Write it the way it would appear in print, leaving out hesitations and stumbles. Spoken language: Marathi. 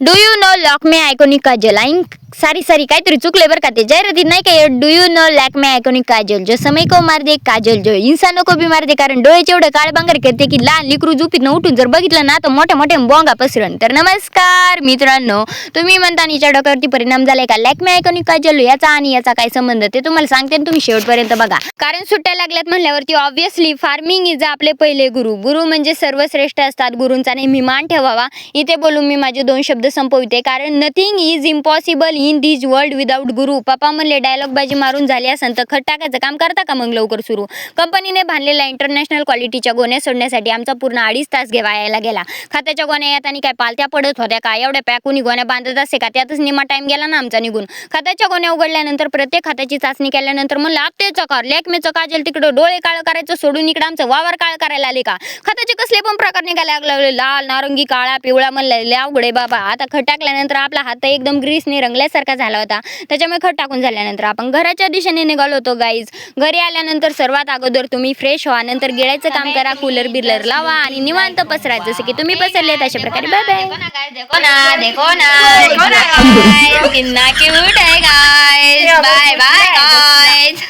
Do you know Lakme iconic kajal आई सारी काहीतरी चुकले बरं का ते जाहिरातीत नाही काय do you know Lakme iconic kajal जो समय को मार दे काजल जो इंसानों को भी मार दे कारण डोळ्याचे एवढे काळे बांगर करते की लहान लिकरू झोपीतनं उठून जर बघितलं ना तर मोठ्या मोठ्या बोंगा पसरण. तर नमस्कार मित्रांनो, तुम्ही म्हणता नीच्या डोक्यावरती परिणाम झालाय का लॅक्मे आयकॉनिक काजल याचा आणि याचा काय संबंध ते तुम्हाला सांगते आणि तुम्ही शेवटपर्यंत बघा. कारण सुट्ट्या लागल्यात म्हणल्यावरती ऑब्व्हियसली फार्मिंग इज आपले पहिले गुरु. गुरु म्हणजे सर्वश्रेष्ठ असतात. गुरूंचा नेहमी मान ठेवावा. इथे बोलून मी माझे 2 शब्द संपविते कारण nothing is impossible in this world without गुरु. पप्पा म्हणले डायलॉग बाजी मारून झाली असेल तर खत टाकायचं काम करता का मग लवकर सुरू. कंपनीने बांधलेल्या इंटरनॅशनल क्वालिटीच्या गोण्या सोडण्यासाठी आमचा पूर्ण 2.5 तास घ्यायला गेला. खताच्या गोण्या येत आणि काय पालत्या पडत होत्या का एवढ्या पॅकुनी गोण्या बांधत असे का त्यातच निमा टाइम गेला ना आमचा निघून. खताच्या गोण्या उघडल्यानंतर प्रत्येक खताची चाचणी केल्यानंतर म्हणलं आपतेचं कर लॅक्मेचं काजल तिकडं डोळे काळ करायचं सोडून इकडं आमचं वावर काळ करायला आले का. खताचे कसले पण प्रकार निघायला लागले लाल नारंगी काळा पिवळा म्हणलं अवघडे बाबा. आता खत टाकल्यानंतर आपला हात एकदम ग्रीसने रंगल्यासारखा झाला होता. त्याच्यामुळे खत टाकून झाल्यानंतर आपण घराच्या दिशेने निघालो होतो गाईज. घरी आल्यानंतर सर्वात अगोदर तुम्ही फ्रेश व्हा, नंतर गिळायचं काम करा, कूलर बिलर लावा आणि निवांत पसरायचं जसं की तुम्ही पसरले तशा प्रकारे. Bye bye. देखो ना क्यूट आहे गाइस. Bye bye guys.